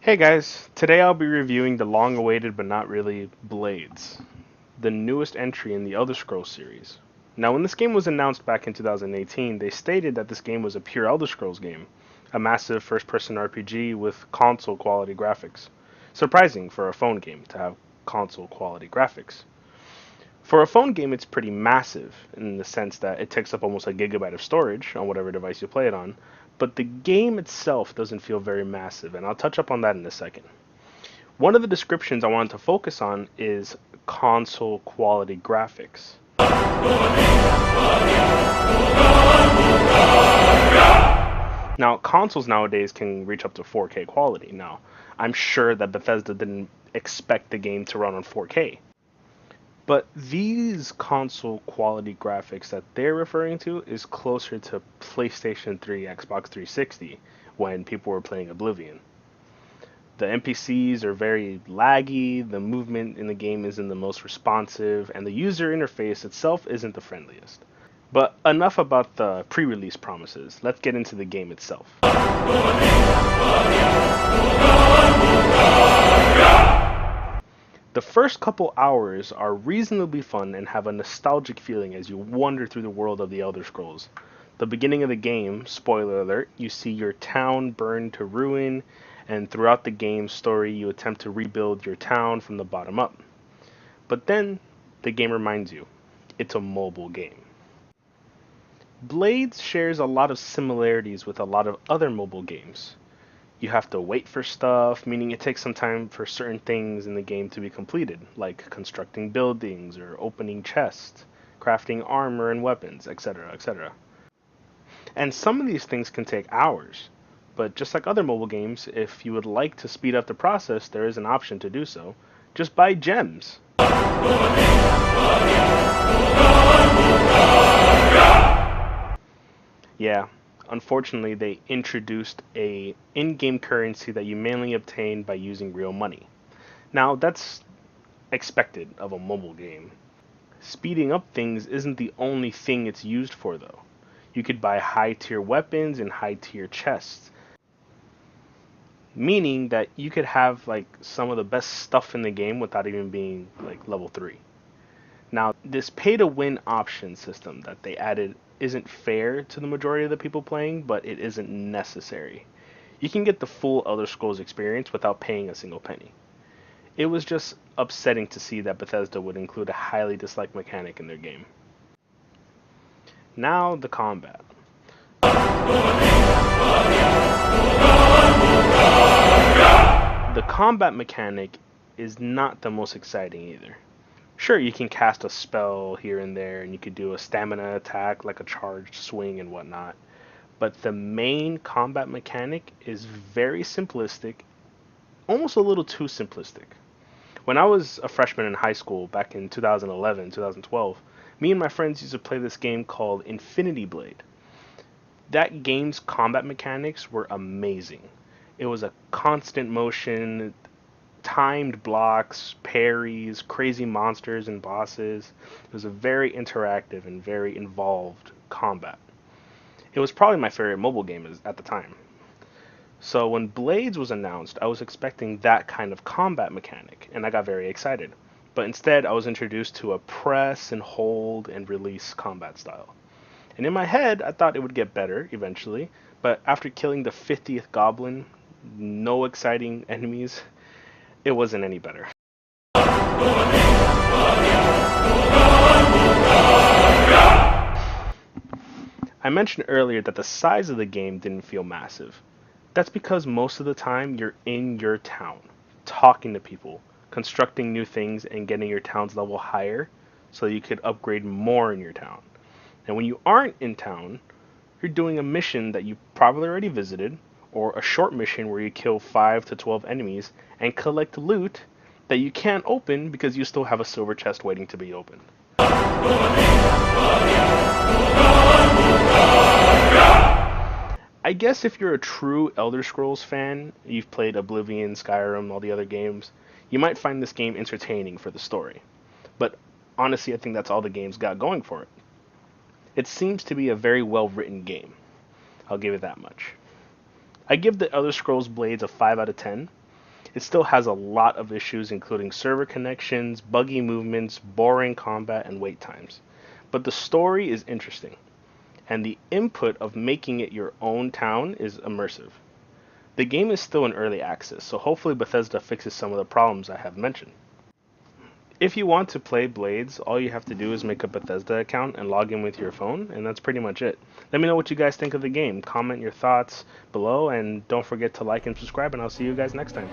Hey guys, today I'll be reviewing the long-awaited but not really Blades, the newest entry in the Elder Scrolls series. Now, when this game was announced back in 2018, they stated that this game was a pure Elder Scrolls game, a massive first-person RPG with console-quality graphics. Surprising for a phone game to have console-quality graphics. For a phone game, it's pretty massive in the sense that it takes up almost a gigabyte of storage on whatever device you play it on, but the game itself doesn't feel very massive, and I'll touch up on that in a second. One of the descriptions I wanted to focus on is console quality graphics. Now, consoles nowadays can reach up to 4K quality. Now, I'm sure that Bethesda didn't expect the game to run on 4K. But these console quality graphics that they're referring to is closer to PlayStation 3, Xbox 360 when people were playing Oblivion. The NPCs are very laggy, the movement in the game isn't the most responsive, and the user interface itself isn't the friendliest. But enough about the pre-release promises. Let's get into the game itself. The first couple hours are reasonably fun and have a nostalgic feeling as you wander through the world of the Elder Scrolls. The beginning of the game, spoiler alert, you see your town burned to ruin, and throughout the game's story you attempt to rebuild your town from the bottom up. But then, the game reminds you, it's a mobile game. Blades shares a lot of similarities with a lot of other mobile games. You have to wait for stuff, meaning it takes some time for certain things in the game to be completed, like constructing buildings or opening chests, crafting armor and weapons, etc., etc. And some of these things can take hours, but just like other mobile games, if you would like to speed up the process, there is an option to do so. Just buy gems. Yeah, unfortunately, they introduced a in-game currency that you mainly obtain by using real money. Now, that's expected of a mobile game. Speeding up things isn't the only thing it's used for, though. You could buy high-tier weapons and high-tier chests, meaning that you could have like some of the best stuff in the game without even being like level 3. Now, this pay-to-win option system that they added isn't fair to the majority of the people playing, but it isn't necessary. You can get the full Elder Scrolls experience without paying a single penny. It was just upsetting to see that Bethesda would include a highly disliked mechanic in their game. Now, the combat. The combat mechanic is not the most exciting either. Sure, you can cast a spell here and there, and you could do a stamina attack like a charged swing and whatnot, but the main combat mechanic is very simplistic, almost a little too simplistic. When I was a freshman in high school back in 2011, 2012, me and my friends used to play this game called Infinity Blade. That game's combat mechanics were amazing. It was a constant motion, timed blocks, parries, crazy monsters and bosses. It was a very interactive and very involved combat. It was probably my favorite mobile game at the time. So when Blades was announced, I was expecting that kind of combat mechanic, and I got very excited. But instead, I was introduced to a press and hold and release combat style. And in my head, I thought it would get better eventually, but after killing the 50th goblin, no exciting enemies, it wasn't any better. I mentioned earlier that the size of the game didn't feel massive. That's because most of the time you're in your town, talking to people, constructing new things, and getting your town's level higher so you could upgrade more in your town. And when you aren't in town, you're doing a mission that you probably already visited, or a short mission where you kill 5 to 12 enemies and collect loot that you can't open because you still have a silver chest waiting to be opened. I guess if you're a true Elder Scrolls fan, you've played Oblivion, Skyrim, all the other games, you might find this game entertaining for the story. But honestly, I think that's all the game's got going for it. It seems to be a very well written game. I'll give it that much. I give the Elder Scrolls Blades a 5 out of 10. It still has a lot of issues, including server connections, buggy movements, boring combat, and wait times. But the story is interesting, and the input of making it your own town is immersive. The game is still in early access, so hopefully Bethesda fixes some of the problems I have mentioned. If you want to play Blades, all you have to do is make a Bethesda account and log in with your phone, and that's pretty much it. Let me know what you guys think of the game. Comment your thoughts below, and don't forget to like and subscribe, and I'll see you guys next time.